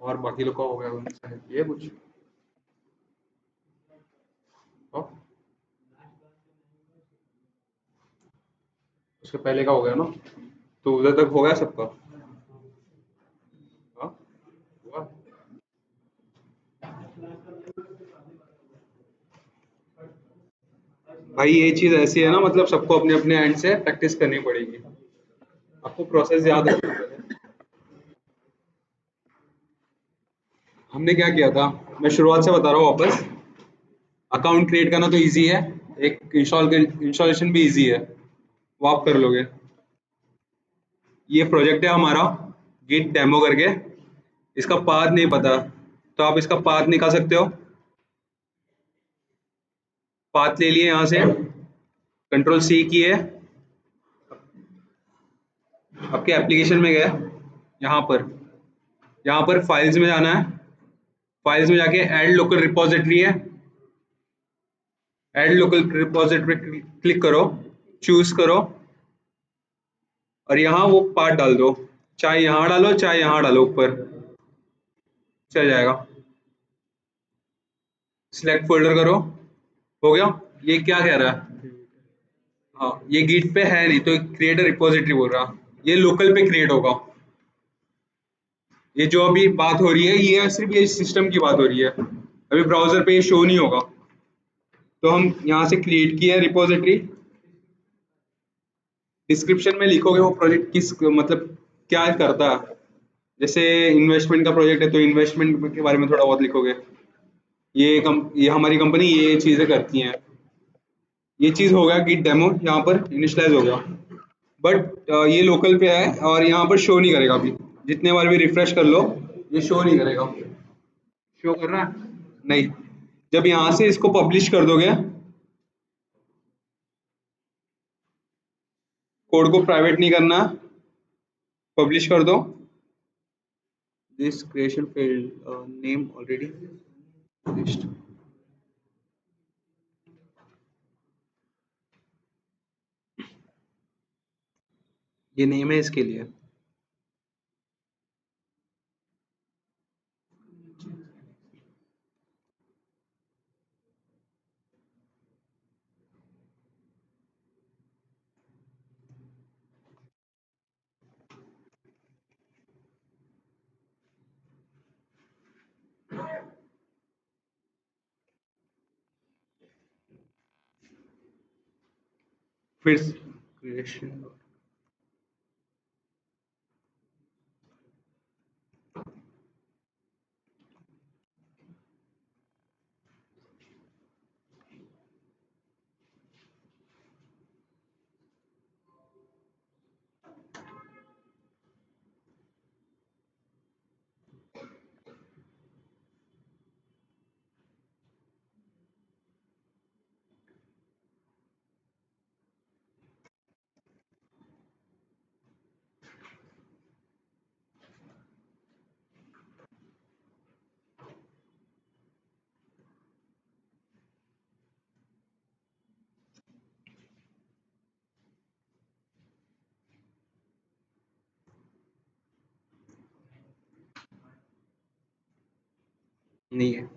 और बाकी लोग का हो गया उनसे ये कुछ हाँ? उसके पहले का हो गया ना, तो उधर तक हो गया सबका। हाँ हुआ। भाई ये चीज ऐसी है ना, मतलब सबको अपने अपने एंड से प्रैक्टिस करनी पड़ेगी। आपको प्रोसेस याद रखना पड़ेगा। हमने क्या किया था, मैं शुरुआत से बता रहा हूँ वापस। अकाउंट क्रिएट करना तो इजी है, एक इंस्टॉलेशन भी इजी है, वो आप कर लोगे। ये प्रोजेक्ट है हमारा गिट डेमो करके। इसका पाथ नहीं पता तो आप इसका पाथ निकाल सकते हो। पाथ ले लिए यहाँ से, कंट्रोल सी की है, आपके एप्लीकेशन में गए, यहाँ पर फाइल्स में जाना है। फाइल्स में जाके ऐड लोकल रिपोजिटरी है, ऐड लोकल रिपोजिटरी क्लिक करो, चूज करो और यहाँ वो पाथ डाल दो। चाहे यहाँ डालो चाहे यहाँ डालो, ऊपर चल जाएगा। सिलेक्ट फोल्डर करो, हो गया। ये क्या कह रहा है, हाँ ये गिट पे है नहीं तो क्रिएट अ रिपोजिटरी बोल रहा, ये लोकल पे क्रिएट होगा। ये जो अभी बात हो रही है ये सिर्फ ये सिस्टम की बात हो रही है, अभी ब्राउजर पे ये शो नहीं होगा। तो हम यहाँ से क्रिएट किया है रिपोजिटरी। डिस्क्रिप्शन में लिखोगे वो प्रोजेक्ट किस मतलब क्या करता है। जैसे इन्वेस्टमेंट का प्रोजेक्ट है तो इन्वेस्टमेंट के बारे में थोड़ा बहुत लिखोगे। ये हमारी कंपनी ये चीजें करती हैं। ये चीज हो गया गिट डेमो, यहाँ पर इनिशियलाइज हो गया। बट ये लोकल पे है और यहाँ पर शो नहीं करेगा अभी। जितने बार भी रिफ्रेश कर लो ये शो नहीं करेगा। शो कर रहा है नहीं। जब यहाँ से इसको पब्लिश कर दोगे, कोड को प्राइवेट नहीं करना, पब्लिश कर दो। This creation field name already list. ये नेम है इसके लिए। फिर क्रिएशन, नहीं है।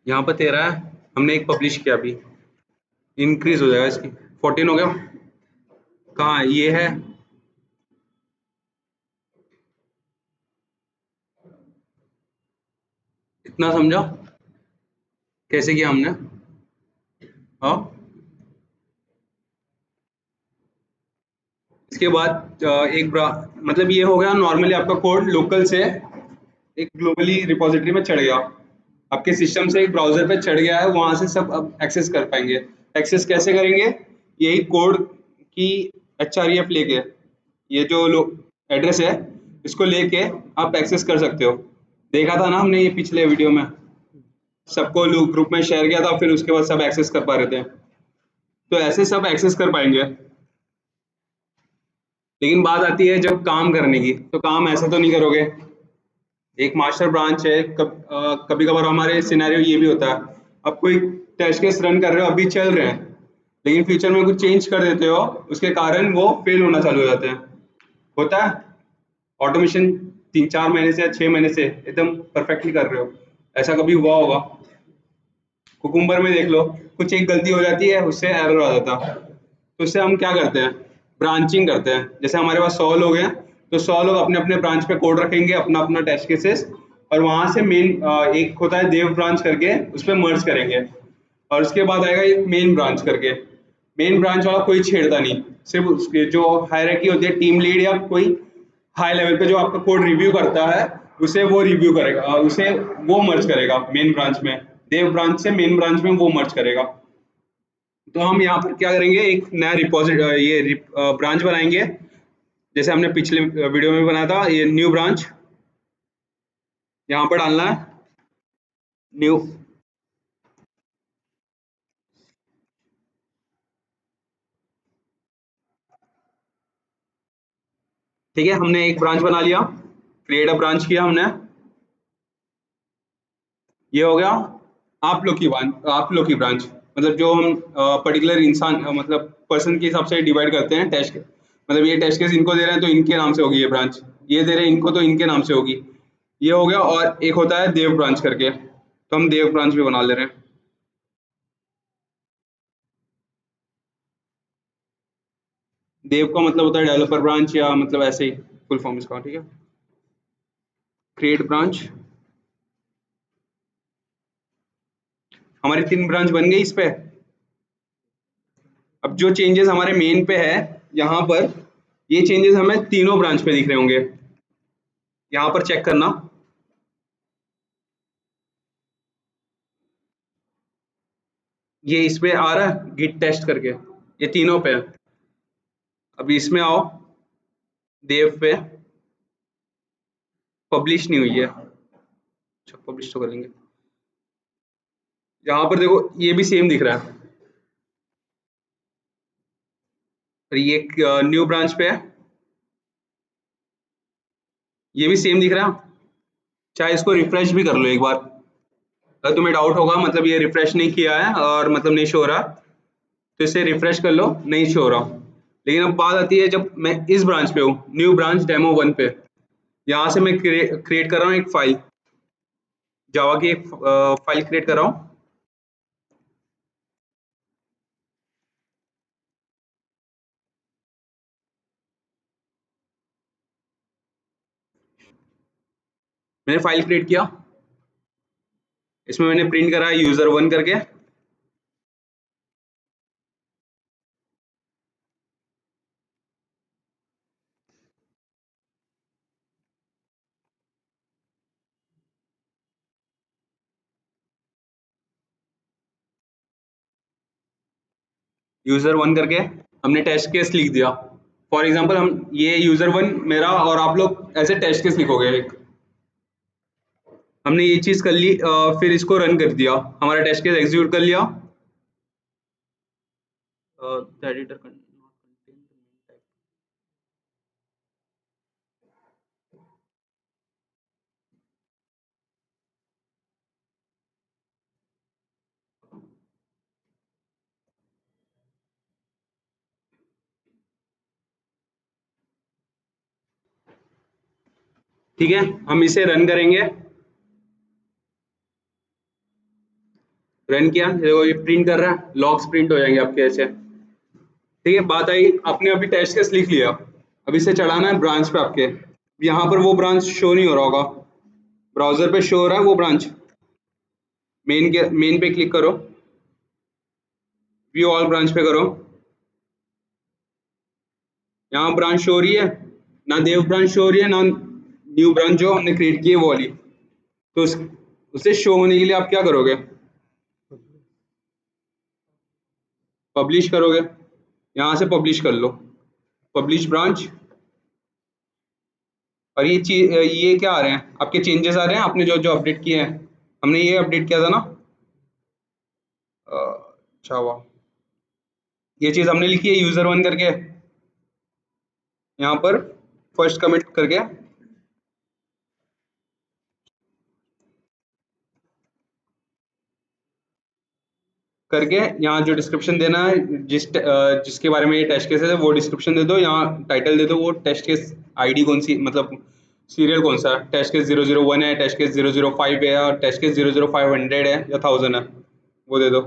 यहाँ पर 13 है, हमने एक पब्लिश किया अभी, इंक्रीज हो जाएगा इसकी। 14 हो गया। कहाँ है? ये है। इतना समझा कैसे किया हमने? हाँ। इसके बाद मतलब ये हो गया नॉर्मली आपका कोड लोकल से एक ग्लोबली रिपोजिटरी में चढ़ गया, आपके सिस्टम से एक ब्राउजर पे चढ़ गया है, वहां से सब अब एक्सेस कर पाएंगे। एक्सेस कैसे करेंगे? यही कोड की एचआरईएफ लेके, ये जो एड्रेस है इसको लेके आप एक्सेस कर सकते हो। देखा था ना हमने ये पिछले वीडियो में, सबको ग्रुप में शेयर किया था, फिर उसके बाद सब एक्सेस कर पा रहे थे। तो ऐसे सब एक्सेस कर पाएंगे। लेकिन बात आती है जब काम करने की, तो काम ऐसा तो नहीं करोगे। एक मास्टर ब्रांच है, कभी कभार हमारे सिनेरियो ये भी होता है, अब कोई टेस्ट केस रन कर रहे हो, अभी चल रहे हैं, लेकिन फ्यूचर में कुछ चेंज कर देते हो, उसके कारण वो फेल होना चालू हो जाते हैं। होता है ऑटोमेशन 3-4 महीने से या 6 महीने से एकदम परफेक्टली कर रहे हो, ऐसा कभी हुआ होगा। कुकुम्बर में देख लो, कुछ एक गलती हो जाती है, उससे एरर आ जाता है। तो इससे हम क्या करते हैं, ब्रांचिंग करते हैं। जैसे हमारे पास 100 लोग हैं, तो 100 लोग अपने अपने ब्रांच पे कोड रखेंगे, अपना अपना टेस्ट केसेस, और वहां से मेन एक होता है देव ब्रांच करके, उस पर मर्ज करेंगे, और उसके बाद आएगा एक मेन ब्रांच करके। मेन ब्रांच वाला कोई छेड़ता नहीं, सिर्फ उसके जो हायरार्की होती है, टीम लीड या कोई हाई लेवल पे जो आपका कोड रिव्यू करता है, उसे वो रिव्यू करेगा, उसे वो मर्ज करेगा मेन ब्रांच में, देव ब्रांच से मेन ब्रांच में वो मर्ज करेगा। तो हम यहाँ पर क्या करेंगे, एक नया ये ब्रांच बनाएंगे, जैसे हमने पिछले वीडियो में बनाया था, ये न्यू ब्रांच यहाँ पर डालना है, न्यू। ठीक है, हमने एक ब्रांच बना लिया, क्रिएट अ ब्रांच किया हमने, ये हो गया आप लोग की ब्रांच। मतलब जो हम पर्टिकुलर इंसान मतलब पर्सन के हिसाब से डिवाइड करते हैं टेस्ट, मतलब ये टेस्ट केस इनको दे रहे हैं तो इनके नाम से होगी ये ब्रांच, ये दे रहे हैं इनको तो इनके नाम से होगी, ये हो गया। और एक होता है देव ब्रांच करके, तो हम देव ब्रांच भी बना ले रहे हैं। देव का मतलब होता है डेवलपर ब्रांच, या मतलब ऐसे ही फुल फॉर्म इसका, ठीक है। क्रिएट ब्रांच, हमारी 3 ब्रांच बन गई इस पे। अब जो चेंजेस हमारे मेन पे है यहाँ पर, ये चेंजेस हमें तीनों ब्रांच पे दिख रहे होंगे, यहाँ पर चेक करना। ये इस पे आ रहा है गिट टेस्ट करके, ये तीनों पे है। अभी इसमें आओ, देव पे, पब्लिश नहीं हुई है, अच्छा पब्लिश तो कर लेंगे। यहाँ पर देखो ये भी सेम दिख रहा है, और ये न्यू ब्रांच पे है, ये भी सेम दिख रहा है। चाहे इसको रिफ्रेश भी कर लो एक बार, अगर तुम्हें डाउट होगा मतलब ये रिफ्रेश नहीं किया है और मतलब नहीं शो हो रहा, तो इसे रिफ्रेश कर लो, नहीं शो हो रहा। लेकिन अब बात आती है जब मैं इस ब्रांच पे हूँ, न्यू ब्रांच डेमो 1 पे, यहाँ से मैं क्रिएट कर रहा हूँ एक फाइल, जावा की एक फाइल क्रिएट कर रहा हूँ। मैंने फाइल क्रिएट किया, इसमें मैंने प्रिंट करा है user1 करके। user1 करके हमने टेस्ट केस लिख दिया। फॉर एग्जांपल हम ये user1 मेरा, और आप लोग ऐसे टेस्ट केस लिखोगे एक। हमने ये चीज कर ली, फिर इसको रन कर दिया, हमारा टेस्ट केस एग्जीक्यूट कर लिया। The editor cannot contain the main type. ठीक है, हम इसे रन करेंगे। रन किया, देखो ये प्रिंट कर रहा है, लॉग्स प्रिंट हो जाएंगे आपके ऐसे। ठीक है, बात आई, आपने अभी टेस्ट केस लिख लिया, अब इसे चढ़ाना है ब्रांच पे आपके। यहाँ पर वो ब्रांच शो नहीं हो रहा होगा, ब्राउजर पे शो हो रहा है वो ब्रांच। मेन पे क्लिक करो, व्यू ऑल ब्रांच पे करो, यहाँ ब्रांच शो हो रही है ना, देव ब्रांच शो हो रही है ना, न्यू ब्रांच जो हमने क्रिएट की है वो वाली। तो उसे शो होने के लिए आप क्या करोगे, पब्लिश करोगे, यहाँ से पब्लिश कर लो, पब्लिश ब्रांच। और ये चीज, ये क्या आ रहे हैं आपके चेंजेस आ रहे हैं, आपने जो जो अपडेट किए हैं, हमने ये अपडेट किया था ना। अच्छा हुआ, ये चीज हमने लिखी है user1 करके। यहाँ पर फर्स्ट कमेंट करके यहाँ जो डिस्क्रिप्शन देना है, जिसके बारे में ये टेस्ट केस है वो डिस्क्रिप्शन दे दो, यहाँ टाइटल दे दो, वो टेस्ट केस आईडी कौन सी, मतलब सीरियल कौन सा, टेस्ट केस 001 है, टेस्ट केस 005 है, और टेस्ट केस 00500 है या 1000 है, वो दे दो।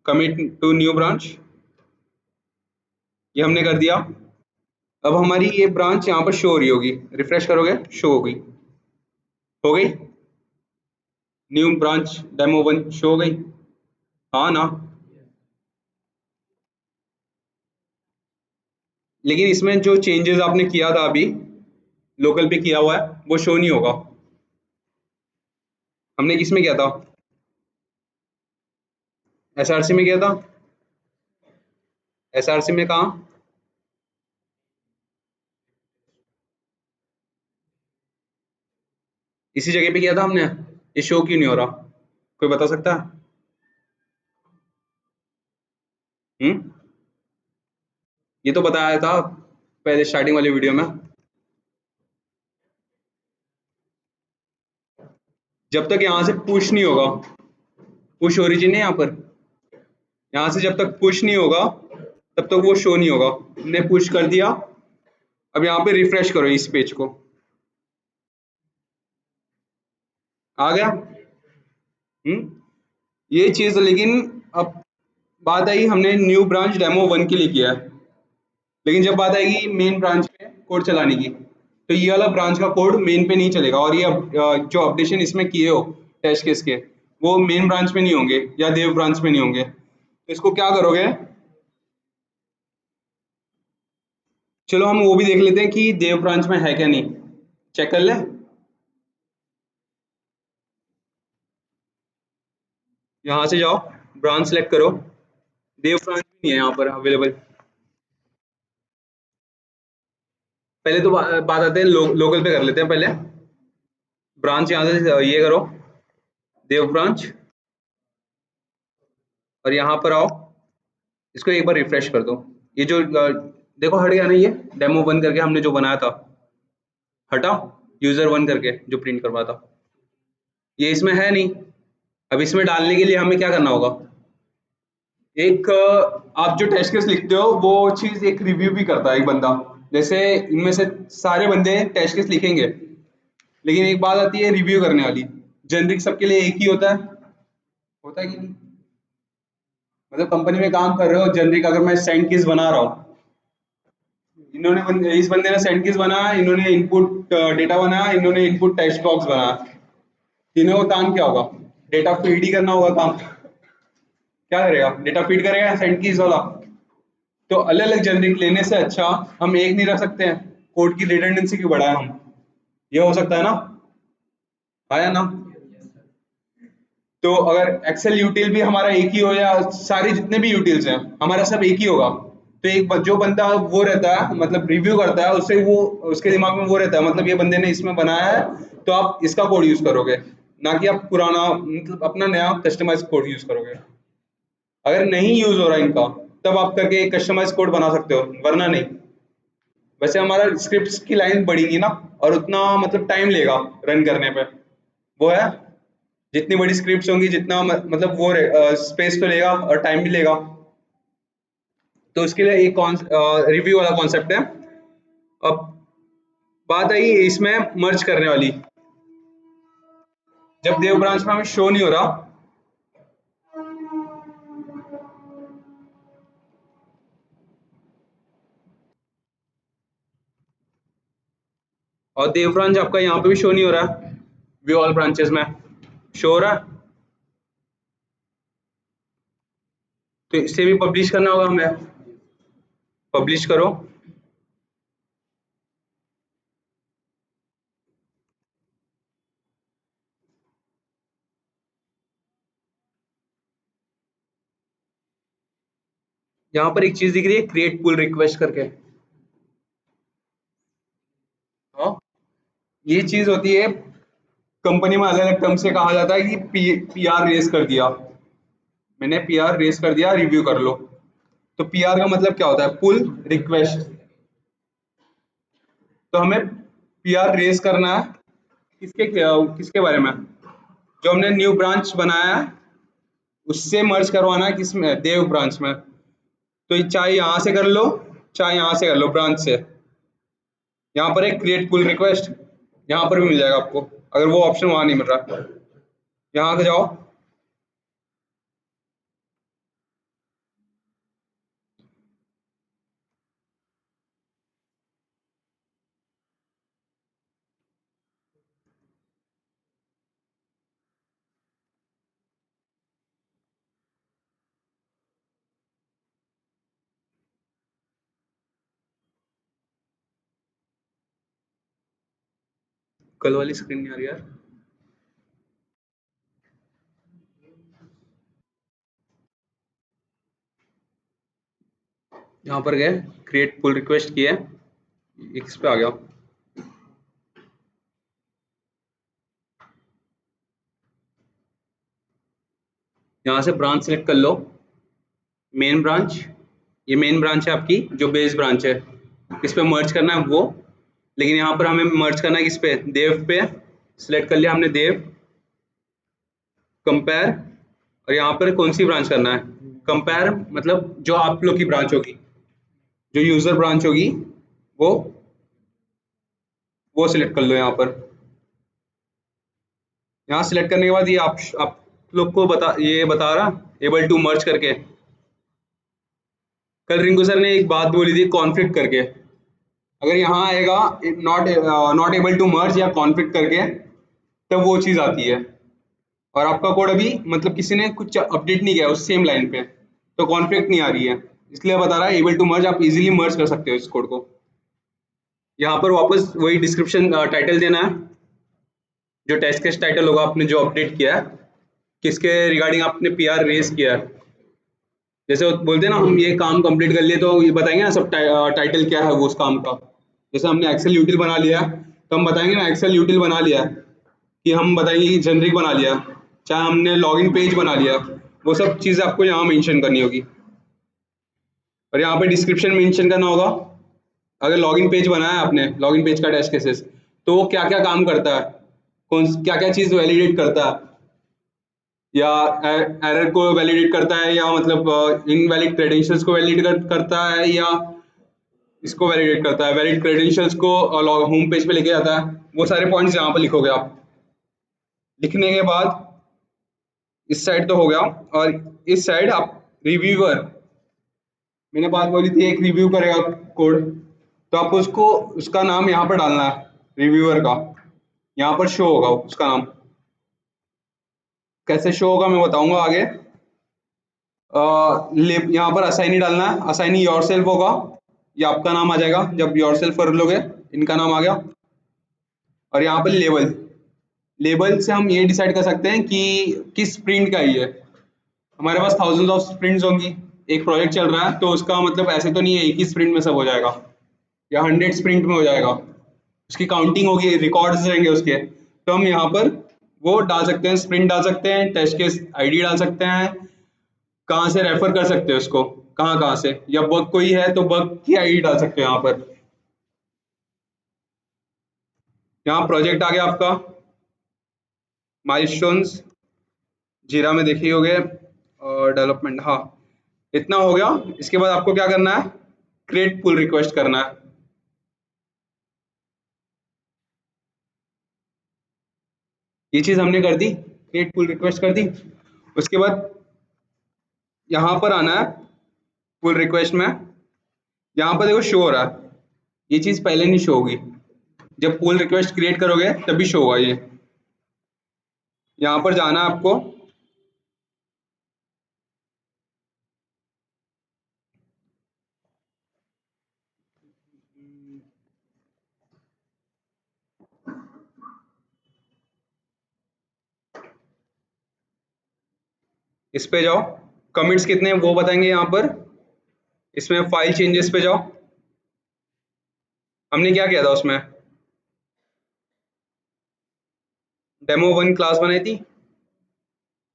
कमिट टू न्यू ब्रांच, ये हमने कर दिया। अब हमारी ये ब्रांच यहाँ पर शो हो रही होगी, रिफ्रेश करोगे शो होगी, हो गई न्यू ब्रांच डेमो 1 शो हो गई, हाँ ना। लेकिन इसमें जो चेंजेस आपने किया था अभी लोकल पे किया हुआ है वो शो नहीं होगा। हमने किस में किया था, एसआरसी में किया था। एसआरसी में कहा, इसी जगह पे किया था हमने, ये शो क्यों नहीं हो रहा, कोई बता सकता है? हम्म, ये तो बताया था पहले स्टार्टिंग वाली वीडियो में। जब तक यहाँ से पुश नहीं होगा, पुश ओरिजिन है यहाँ पर, यहाँ से जब तक पुश नहीं होगा तब तक वो शो नहीं होगा। हमने पुश कर दिया, अब यहाँ पे रिफ्रेश करो इस पेज को, आ गया। ये चीज, लेकिन अब बात आई हमने न्यू ब्रांच डेमो 1 के लिए किया है, लेकिन जब बात आएगी मेन ब्रांच पे कोड चलाने की, तो ये वाला ब्रांच का कोड मेन पे नहीं चलेगा, और ये जो अपडेशन इसमें किए हो टेस्ट केस के, वो मेन ब्रांच में नहीं होंगे या देव ब्रांच में नहीं होंगे। तो इसको क्या करोगे, चलो हम वो भी देख लेते हैं कि देव ब्रांच में है क्या नहीं, चेक कर ले। यहाँ से जाओ, ब्रांच सेलेक्ट करो, देव ब्रांच नहीं है यहाँ पर अवेलेबल। पहले तो बात आते हैं लोकल पे कर लेते हैं पहले। ब्रांच यहाँ से ये करो, देव ब्रांच, और यहाँ पर आओ, इसको एक बार रिफ्रेश कर दो। ये जो देखो हट गया ना, ये डेमो 1 करके हमने जो बनाया था, हटा, यूजर 1 करके जो प्रिंट करवा था, ये इसमें है नहीं। अब इसमें डालने के लिए हमें क्या करना होगा, एक आप जो टेस्ट केस लिखते हो वो चीज एक रिव्यू भी करता है एक बंदा। जैसे इनमें से सारे बंदे टेस्ट केस लिखेंगे, लेकिन एक बात आती है रिव्यू करने वाली, जेनरिक सबके लिए एक ही होता है कि नहीं? मतलब कंपनी में काम कर रहे हो जेनरिक, अगर मैं सेंड कीज बना रहा हूँ, इस बंदे ने सेंड कीज बनाया, इन्होंने इनपुट डेटा बनाया, इन्होंने इनपुट टेक्स्ट बॉक्स बनाया, तीनों का काम क्या होगा, डेटा फीड ही करना होगा काम। क्या करेगा, डेटा फीड करेगा सेंड कीज वाला। तो अलग अलग जेनरिक लेने से अच्छा हम एक नहीं रख सकते हैं, कोड की रिडंडेंसी क्यों बढ़ाए हम, ये हो सकता है ना, आया ना। तो अगर एक्सेल यूटिल भी हमारा एक ही हो, या सारे जितने भी यूटिल्स हैं हमारा सब एक ही होगा, तो एक जो बंदा वो रहता है मतलब रिव्यू करता है, उससे वो उसके दिमाग में वो रहता है मतलब ये बंदे ने इसमें बनाया है, तो आप इसका कोड यूज करोगे, ना कि आप पुराना मतलब अपना नया कस्टमाइज कोड यूज करोगे। अगर नहीं यूज हो रहा इनका, तब आप करके एक कस्टमाइज कोड बना सकते हो, वरना नहीं। वैसे हमारा स्क्रिप्ट्स की लाइन बढ़ेगी ना, और उतना मतलब टाइम लेगा रन करने पे, वो है, जितनी बड़ी स्क्रिप्ट्स होंगी जितना मतलब वो स्पेस तो लेगा और टाइम भी लेगा। तो उसके लिए एक रिव्यू वाला कॉन्सेप्ट है। अब बात आई इसमें मर्ज करने वाली, जब देव ब्रांच में हमें शो नहीं हो रहा, और देव ब्रांच आपका यहाँ पे भी शो नहीं हो रहा, व्यू ऑल ब्रांचेस में शो हो रहा है, तो इसे भी पब्लिश करना होगा हमें, पब्लिश करो। यहाँ पर एक चीज दिख रही है क्रिएट पुल रिक्वेस्ट करके, हाँ, ये चीज होती है कंपनी में अलग अलग टर्म से कहा जाता है कि पीआर रेस कर दिया, मैंने पीआर रेस कर दिया रिव्यू कर लो। तो पीआर का मतलब क्या होता है, पुल रिक्वेस्ट, तो हमें पीआर रेज करना है किसके किसके बारे में, जो हमने न्यू ब्रांच बनाया है उससे मर्ज करवाना है किसमें, देव ब्रांच में। तो चाहे यहाँ से कर लो चाहे यहाँ से कर लो ब्रांच से। यहाँ पर एक क्रिएट पुल रिक्वेस्ट यहाँ पर भी मिल जाएगा आपको, अगर वो ऑप्शन वहाँ नहीं मिल रहा। यहाँ से जाओ, कल वाली स्क्रीन नहीं आ रही यार। यहाँ पर गए, क्रिएट पुल रिक्वेस्ट किया है, इस पे आ गया। यहाँ से ब्रांच सेलेक्ट कर लो, मेन ब्रांच, ये मेन ब्रांच है आपकी जो बेस ब्रांच है, इस पे मर्ज करना है वो। लेकिन यहाँ पर हमें मर्ज करना है किस पे, देव पे। सिलेक्ट कर लिया हमने देव, कंपेयर, और यहाँ पर कौन सी ब्रांच करना है, कंपेयर मतलब जो आप लोग की ब्रांच होगी, जो यूजर ब्रांच होगी वो वो सिलेक्ट कर लो। यहाँ पर यहाँ सिलेक्ट करने के बाद ये आप लोग को ये बता रहा एबल टू मर्ज करके। कल रिंकू सर ने एक बात बोली थी कॉन्फ्लिक्ट करके, अगर यहाँ आएगा नॉट एबल टू मर्ज या कॉन्फ्लिक्ट करके तब वो चीज़ आती है। और आपका कोड अभी मतलब किसी ने कुछ अपडेट नहीं किया उस सेम लाइन पे, तो कॉन्फ्लिक्ट नहीं आ रही है, इसलिए बता रहा है एबल टू मर्ज, आप इजीली मर्ज कर सकते हो इस कोड को। यहाँ पर वापस वही डिस्क्रिप्शन टाइटल देना है, जो टेस्ट केस टाइटल होगा आपने जो अपडेट किया है, किसके रिगार्डिंग आपने पीआर रेज किया है। जैसे वो बोलते हैं ना हम ये काम कंप्लीट कर लिए तो ये बताएंगे ना सब टाइटल क्या है वो उस काम का। जैसे हमने एक्सेल यूटिल बना लिया तो हम बताएंगे ना एक्सेल यूटिल बना लिया, कि हम बताएंगे कि जेनरिक बना लिया, चाहे हमने लॉगिन पेज बना लिया, वो सब चीज़ें आपको यहाँ मेंशन करनी होगी। और यहाँ पे डिस्क्रिप्शन मेंशन करना होगा, अगर लॉगिन पेज बनाया आपने, लॉगिन पेज का टेस्ट केसेस, तो वो क्या क्या काम करता है, कौन क्या क्या चीज़ वैलिडेट करता है, या एरर को वैलिडेट करता है, या मतलब इनवैलिड क्रेडेंशियल्स को वैलिडेट करता है, या इसको वैलिडेट करता है, वैलिड क्रेडेंशियल्स को होम पेज पे लेके जाता है। वो सारे पॉइंट्स यहाँ पर लिखोगे आप। लिखने के बाद इस साइड तो हो गया, और इस साइड आप रिव्यूअर, मैंने बात बोली थी एक रिव्यू करेगा कोड, तो आप उसको उसका नाम यहाँ पर डालना है, रिव्यूअर का यहाँ पर शो होगा उसका नाम। कैसे शो होगा मैं बताऊंगा आगे। यहाँ पर असाइनी डालना है, असाइनी योरसेल्फ होगा, ये आपका नाम आ जाएगा जब योरसेल्फ कर लोगे, इनका नाम आ गया। और यहाँ पर लेबल, लेबल से हम ये डिसाइड कर सकते हैं कि किस स्प्रिंट का ये है। हमारे पास थाउजेंड्स ऑफ स्प्रिंट्स होंगी, एक प्रोजेक्ट चल रहा है तो उसका मतलब ऐसे तो नहीं है एक ही स्प्रिंट में सब हो जाएगा, या 100 स्प्रिंट में हो जाएगा, उसकी काउंटिंग होगी, रिकॉर्ड्स रहेंगे उसके। तो हम यहाँ पर वो डाल सकते हैं, स्प्रिंट डाल सकते हैं, टेस्ट केस आईडी डाल सकते हैं, कहाँ से रेफर कर सकते हैं उसको, कहाँ कहाँ से, या बग कोई है तो बग की आईडी डाल सकते हैं यहाँ पर। यहाँ प्रोजेक्ट आ गया आपका, माइलस्टोन्स जीरा में देखिए होगे, और डेवलपमेंट, हाँ इतना हो गया। इसके बाद आपको क्या करना है, क्रिएट पुल रिक्वेस्ट करना है। ये चीज हमने कर दी, क्रिएट पुल रिक्वेस्ट कर दी। उसके बाद यहाँ पर आना है पुल रिक्वेस्ट में, यहाँ पर देखो शो हो रहा है, ये चीज पहले नहीं शो होगी, जब पुल रिक्वेस्ट क्रिएट करोगे तभी शो होगा ये। यहाँ पर जाना है आपको, इस पे जाओ, कमिट्स कितने हैं वो बताएंगे यहाँ पर। इसमें फाइल चेंजेस पे जाओ, हमने क्या किया था उसमें, डेमो वन क्लास बनाई थी,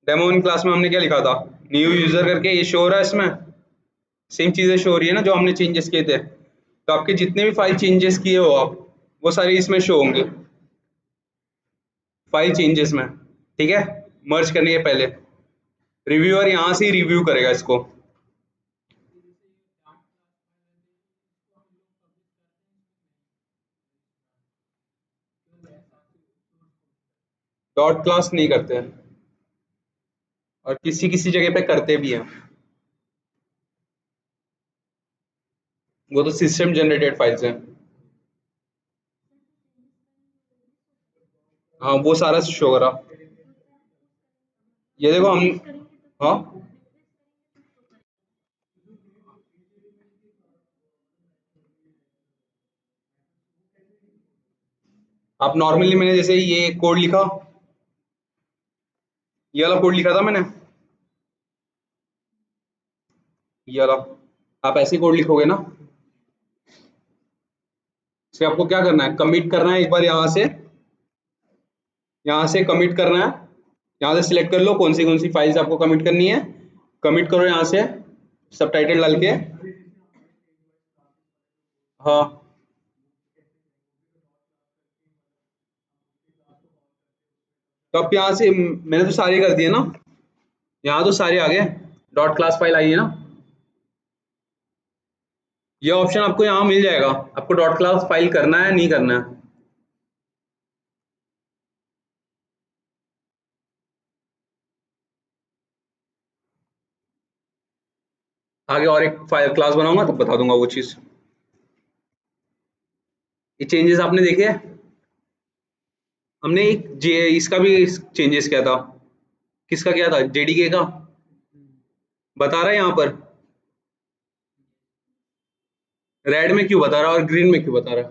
डेमो वन क्लास में हमने क्या लिखा था, न्यू यूजर करके, ये शो हो रहा है इसमें, सेम चीजें शो हो रही है ना जो हमने चेंजेस किए थे। तो आपके जितने भी फाइल चेंजेस किए हो आप, वो सारी इसमें शो होंगे फाइल चेंजेस में। ठीक है, मर्ज करने के पहले रिव्यूअर यहाँ से ही रिव्यू करेगा इसको। डॉट क्लास नहीं करते हैं, और किसी किसी जगह पे करते भी हैं, वो तो सिस्टम जनरेटेड फाइल्स हैं। हाँ वो सारा शो करा। ये देखो हम, हाँ आप नॉर्मली, मैंने जैसे ये कोड लिखा, ये वाला कोड लिखा था मैंने, ये वाला, आप ऐसे कोड लिखोगे ना, इससे आपको क्या करना है, कमिट करना है एक बार, यहाँ से कमिट करना है, यहाँ से सिलेक्ट कर लो कौन सी फाइल्स आपको कमिट करनी है, कमिट करो यहाँ से सबटाइटल डाल के। हाँ तो अब यहाँ से मैंने तो सारे कर दिए ना, यहाँ तो सारे आ गए, डॉट क्लास फाइल आई है ना, ये ऑप्शन आपको यहाँ मिल जाएगा, आपको डॉट क्लास फाइल करना है नहीं करना है। आगे और एक फाइल क्लास बनाऊंगा तब बता दूंगा वो चीज। ये चेंजेस आपने देखे, हमने एक जे इसका भी चेंजेस किया था, किसका किया था, जेडीके का, बता रहा है यहाँ पर, रेड में क्यों बता रहा है और ग्रीन में क्यों बता रहा है।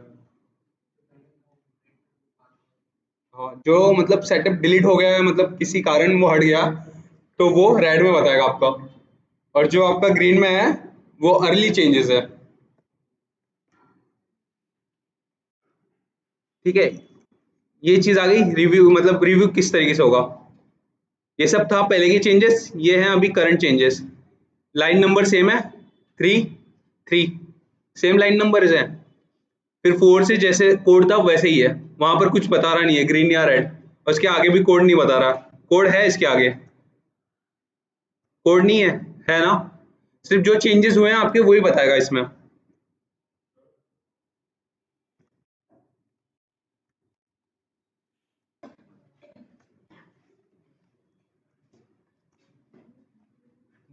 हाँ जो मतलब सेटअप डिलीट हो गया है, मतलब किसी कारण वो हट गया, तो वो रेड में बताएगा आपका, और जो आपका ग्रीन में है वो अर्ली चेंजेस है। ठीक है, ये चीज आ गई रिव्यू, मतलब रिव्यू किस तरीके से होगा, ये सब था पहले के चेंजेस, ये हैं अभी current changes. Line number same है, 3 3 सेम लाइन नंबर है, फिर 4 से जैसे कोड था वैसे ही है, वहां पर कुछ बता रहा नहीं है ग्रीन या रेड, और उसके आगे भी कोड नहीं बता रहा, कोड है इसके आगे, कोड नहीं है ना, सिर्फ जो चेंजेस हुए हैं आपके वही बताएगा इसमें।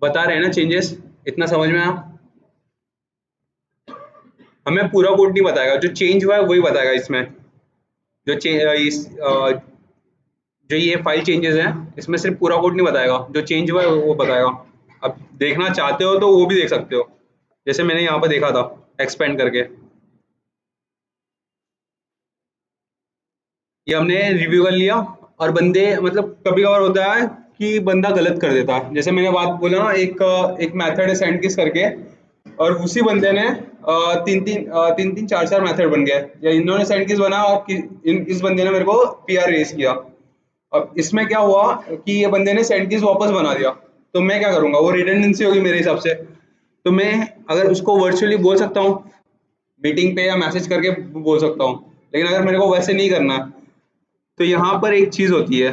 बता रहे हैं ना चेंजेस, इतना समझ में आया, हमें पूरा कोड नहीं बताएगा, जो चेंज हुआ है वही बताएगा इसमें, जो जो ये फाइल चेंजेस हैं इसमें सिर्फ पूरा कोड नहीं बताएगा, जो चेंज हुआ है वो बताएगा। अब देखना चाहते हो तो वो भी देख सकते हो, जैसे मैंने यहाँ पर देखा था एक्सपेंड करके, ये हमने रिव्यू कर लिया। और बंदे मतलब कभी कभार होता है कि बंदा गलत कर देता है, जैसे मैंने बात बोला ना, एक मेथड है सेंड किस करके, और उसी बंदे ने तीन तीन चार चार मेथड बन गए, या इन्होंने सेंड किस बना और इस बंदे ने मेरे को पीआर रेज किया। अब इसमें क्या हुआ कि ये बंदे ने सेंड किस वापस बना दिया, तो मैं क्या करूंगा, वो रिडंडेंसी होगी मेरे हिसाब से, तो मैं अगर उसको वर्चुअली बोल सकता हूँ मीटिंग पे या मैसेज करके बोल सकता हूँ, लेकिन अगर मेरे को वैसे नहीं करना, तो यहाँ पर एक चीज होती है,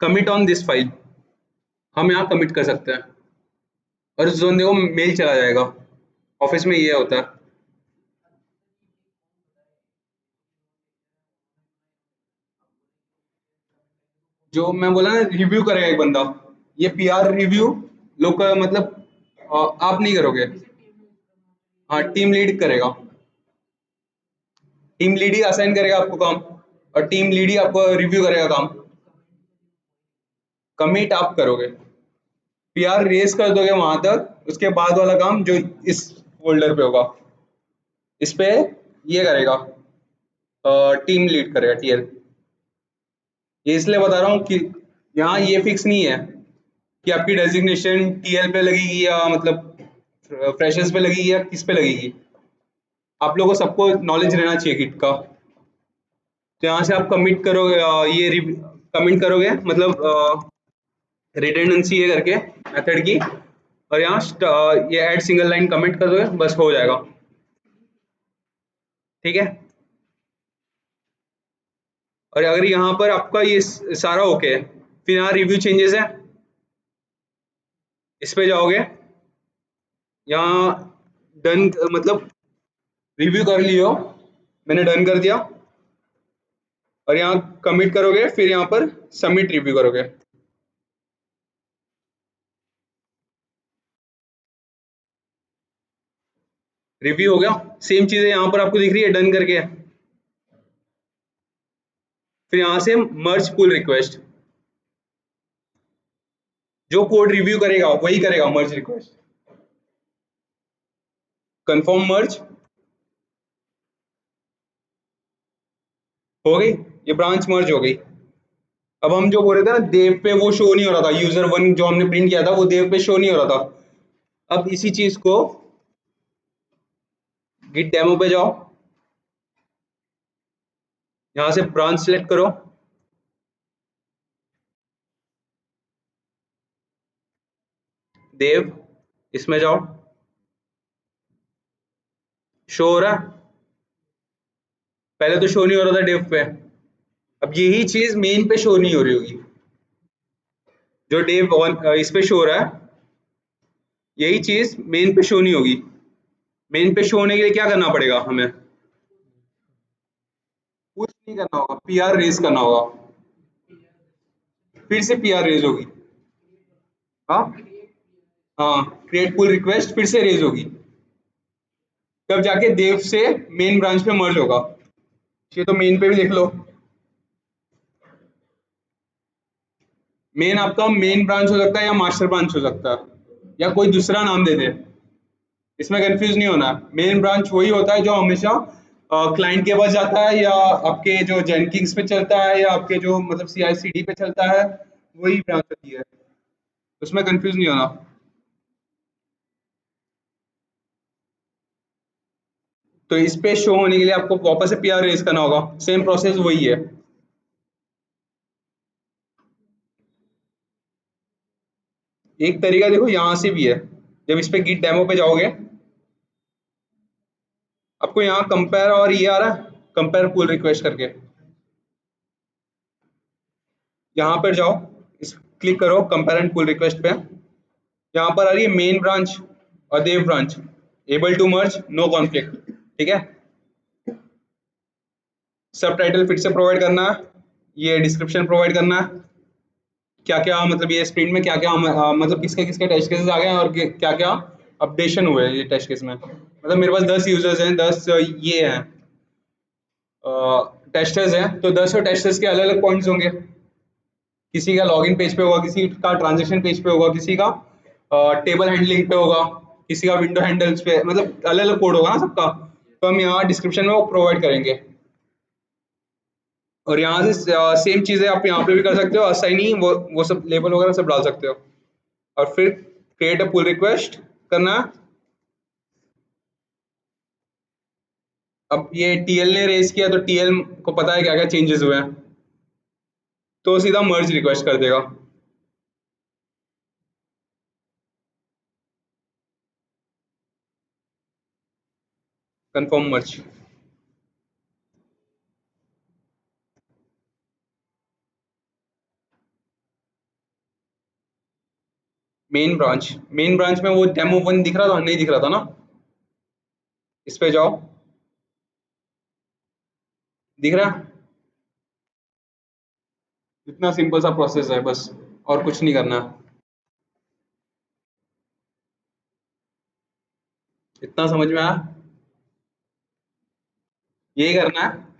कमिट ऑन दिस फाइल, हम यहाँ कमिट कर सकते हैं, और उस बंदे को मेल चला जाएगा, ऑफिस में ये होता है। जो मैं बोला ना रिव्यू करेगा एक बंदा, ये पीआर रिव्यू लोग मतलब आप नहीं करोगे, हाँ टीम लीड करेगा, टीम लीड ही असाइन करेगा आपको काम, और टीम लीड ही आपको रिव्यू करेगा काम, कमिट आप करोगे, पीआर रेस कर दोगे वहां तक, उसके बाद वाला काम जो इस फोल्डर पे होगा, इस पे ये करेगा, टीम लीड करेगा, टीएल। ये इसलिए बता रहा हूँ कि यहाँ ये फिक्स नहीं है कि आपकी डेजिग्नेशन टीएल पे लगेगी या मतलब फ्रेशर्स पे लगेगी या किस पे लगेगी, आप लोगों को सबको नॉलेज रहना चाहिए किट का। तो यहाँ से आप कमिट करोगे, ये कमिट करोगे मतलब रिडंडेंसी ये करके मेथड की, और यहाँ ये ऐड सिंगल लाइन कमेंट कर दोगे, बस हो जाएगा। ठीक है। और अगर यहाँ पर आपका ये सारा ओके है, फिर यहाँ रिव्यू चेंजेस है, इस पे जाओगे, यहाँ डन मतलब रिव्यू कर लियो, मैंने डन कर दिया, और यहाँ कमिट करोगे, फिर यहाँ पर सबमिट रिव्यू करोगे। रिव्यू हो गया, सेम चीजें यहाँ पर आपको दिख रही है डन करके। फिर यहाँ से मर्ज पुल रिक्वेस्ट, जो कोड रिव्यू करेगा वही करेगा मर्ज रिक्वेस्ट। कंफर्म मर्ज हो गई, ये ब्रांच मर्ज हो गई। अब हम जो बोल रहे थे ना देव पे, वो शो नहीं हो रहा था, यूजर वन जो हमने प्रिंट किया था वो देव पे शो नहीं हो रहा था। अब इसी चीज को गिट डेमो पे जाओ, यहां से ब्रांच सेलेक्ट करो, देव, इसमें जाओ, शो हो रहा है, पहले तो शो नहीं हो रहा था डेव पे। अब यही चीज मेन पे शो नहीं हो रही होगी, जो डेव इस पे शो हो रहा है, यही चीज मेन पे शो नहीं होगी। मेन पे शो होने के लिए क्या करना पड़ेगा हमें? कुछ नहीं करना होगा, पीआर रेज करना होगा, फिर से पीआर रेज होगी। हाँ हाँ, क्रिएट पुल रिक्वेस्ट फिर से रेज होगी, तब जाके देव से मेन ब्रांच पे मर्ज होगा। ये तो मेन पे भी देख लो, मेन आपका मेन ब्रांच हो सकता है या मास्टर ब्रांच हो सकता है, या कोई दूसरा नाम दे दे, इसमें कंफ्यूज नहीं होना। मेन ब्रांच वही होता है जो हमेशा क्लाइंट के पास जाता है, या आपके जो जेनकिंग्स पे चलता है, या आपके जो मतलब CI/CD पे चलता है, वही ब्रांच होती है, उसमें कंफ्यूज नहीं होना। तो इस पे शो होने के लिए आपको वापस से पीआर रेज करना होगा, सेम प्रोसेस वही है। एक तरीका देखो यहाँ से भी है, जब इस पे गिट डेमो पे जाओगे, आपको यहाँ कंपेयर और ये आ रहा है, कंपेयर पुल रिक्वेस्ट करके, यहाँ पर जाओ, इस क्लिक करो कंपेयर एंड पुल रिक्वेस्ट पे, यहाँ पर आ रही है मेन ब्रांच और dev branch, able to merge, no conflict, ठीक है। सब टाइटल फिर से प्रोवाइड करना है, ये डिस्क्रिप्शन प्रोवाइड करना है, क्या क्या मतलब ये स्प्रिंट में क्या क्या मतलब किसके किसके टेस्ट केसेस आ गए हैं, और क्या क्या अपडेशन हुए हैं ये टेस्ट केस में। मतलब मेरे पास 10 यूजर्स हैं, 10 ये हैं टेस्टर्स हैं, तो 10 टेस्टर्स के अलग अलग पॉइंट्स होंगे, किसी का लॉगिन पेज पे होगा, किसी का ट्रांजेक्शन पेज पे होगा, किसी का टेबल हैंडलिंग पे होगा, किसी का विंडो हैंडल्स पे, मतलब अलग अलग कोड होगा ना सबका, तो हम यहाँ डिस्क्रिप्शन में वो प्रोवाइड करेंगे। और यहाँ से सेम चीजें आप यहाँ पे भी कर सकते हो, असाइनी वो सब लेबल वगैरह सब डाल सकते हो, और फिर क्रिएट अ पुल रिक्वेस्ट करना है। अब ये टीएल ने रेज किया, तो टीएल को पता है क्या क्या चेंजेस हुए हैं, तो सीधा मर्ज रिक्वेस्ट कर देगा। कंफर्म मर्ज, मेन ब्रांच में वो डेमो वन दिख रहा था, नहीं दिख रहा था ना, इस पे जाओ, दिख रहा है। इतना सिंपल सा प्रोसेस है बस, और कुछ नहीं करना है, इतना समझ में आया, यही करना है।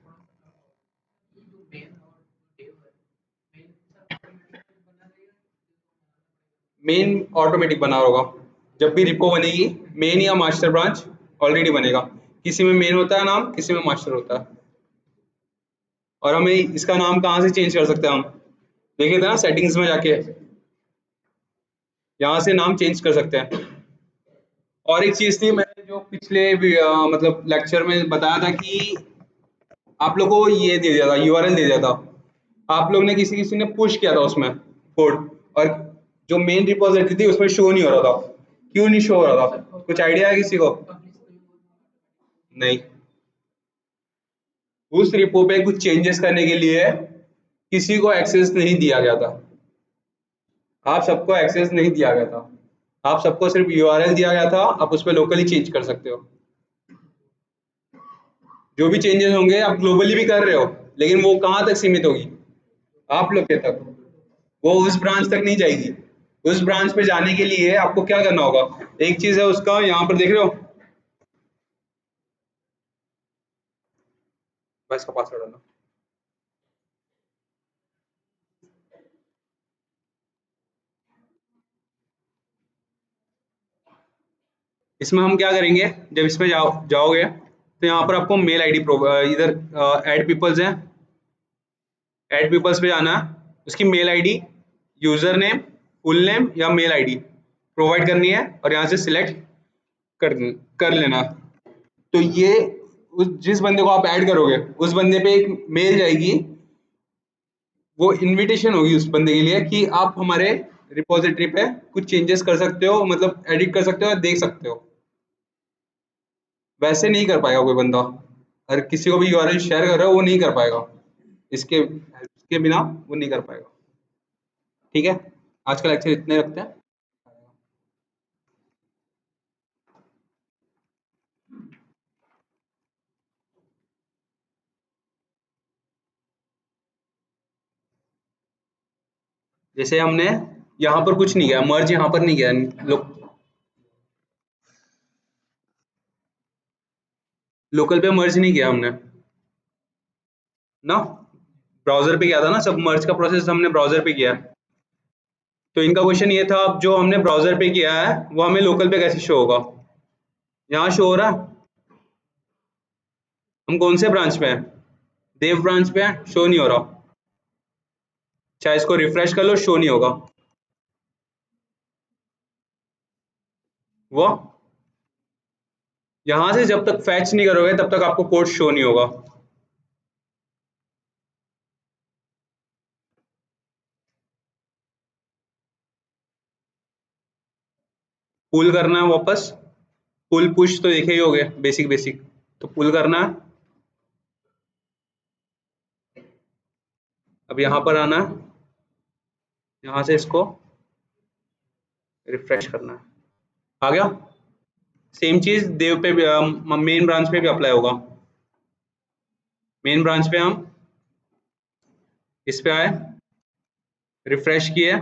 मेन ऑटोमेटिक बना होगा, जब भी रिपो बनेगी, मेन या मास्टर ब्रांच ऑलरेडी बनेगा, किसी में मेन होता है नाम, किसी में मास्टर होता है। और हमें इसका नाम कहाँ से चेंज कर सकते हैं, हम देखे थे ना सेटिंग्स में जाके, यहाँ से नाम चेंज कर सकते हैं। और एक चीज थी, मैंने जो पिछले मतलब लेक्चर में बताया था कि आप लोगों को ये दे दिया था, यूआरएल दे दिया था, आप लोग ने किसी किसी ने पुश किया था उसमें कोड, और जो मेन रिपोजिटरी थी उसमें शो नहीं हो रहा था, क्यों नहीं शो हो रहा था, कुछ आइडिया है किसी को? नहीं, उस रिपो पे कुछ चेंजेस करने के लिए किसी को एक्सेस नहीं दिया गया था, आप सबको एक्सेस नहीं दिया गया था, आप सबको सिर्फ यूआरएल दिया गया था, आप उस पर लोकली चेंज कर सकते हो। जो भी चेंजेस होंगे आप ग्लोबली भी कर रहे हो, लेकिन वो कहाँ तक सीमित होगी, आप लोग के तक, वो उस ब्रांच तक नहीं जाएगी। उस ब्रांच पे जाने के लिए आपको क्या करना होगा, एक चीज है उसका, यहाँ पर देख रहे हो, बस का पासवर्ड डालना। इसमें हम क्या करेंगे, जब इसमें जाओगे तो यहाँ पर आपको मेल आईडी इधर ऐड पीपल्स है, ऐड पीपल्स पे जाना है, उसकी mail ID, user name, full name या मेल आईडी प्रोवाइड करनी है और यहाँ से सिलेक्ट कर कर लेना। तो ये जिस बंदे को आप ऐड करोगे उस बंदे पे एक मेल जाएगी, वो इनविटेशन होगी उस बंदे के लिए कि आप हमारे रिपोजिटरी पे कुछ चेंजेस कर सकते हो, मतलब एडिट कर सकते हो या देख सकते हो। वैसे नहीं कर पाएगा कोई बंदा, अगर किसी को भी यूआरएल शेयर कर रहे हो वो नहीं कर पाएगा, इसके बिना वो नहीं कर पाएगा। ठीक है, आज का लेक्चर इतने रखते हैं। जैसे हमने यहाँ पर कुछ नहीं किया, मर्ज यहाँ पर नहीं किया, लोकल पे मर्ज नहीं किया हमने ना, ब्राउजर पे किया था ना, सब मर्ज का प्रोसेस हमने ब्राउजर पे किया। तो इनका क्वेश्चन ये था, अब जो हमने ब्राउजर पे किया है वो हमें लोकल पे कैसे शो होगा। यहाँ शो हो रहा है, हम कौन से ब्रांच पे हैं, देव ब्रांच पे है, शो नहीं हो रहा, चाहे इसको रिफ्रेश कर लो शो नहीं होगा। वो यहां से जब तक फैच नहीं करोगे तब तक आपको कोड शो नहीं होगा। पुल करना है वापस, पुल पुश तो देखे ही होगे, बेसिक बेसिक, तो पुल करना है। अब यहाँ पर आना है, यहाँ से इसको रिफ्रेश करना है, आ गया। सेम चीज देव पे भी, मेन ब्रांच पे भी अप्लाई होगा। मेन ब्रांच पे हम इस पे आए, रिफ्रेश किए,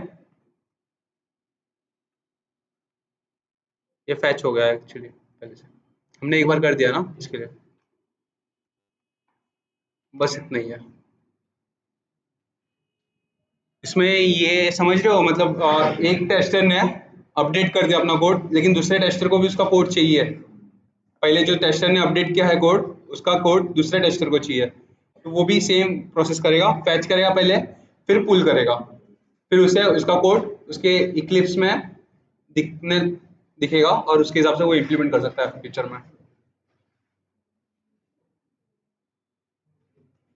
ये फैच हो गया एक्चुअली, पहले से हमने एक बार कर दिया ना इसके लिए, बस इतना ही है। इसमें ये समझ रहे हो, मतलब एक टेस्टर ने अपडेट कर दिया अपना कोड, लेकिन दूसरे टेस्टर को भी उसका कोड चाहिए, पहले जो टेस्टर ने अपडेट किया है कोड उसका कोड दूसरे टेस्टर को चाहिए, तो वो भी सेम प्रोसेस करेगा, फैच करेगा पहले, फिर पुल करेगा, फिर उसे उसका कोड उसके इक्लिप्स में दिखने दिखेगा और उसके हिसाब से वो इम्प्लीमेंट कर सकता है फ्यूचर में।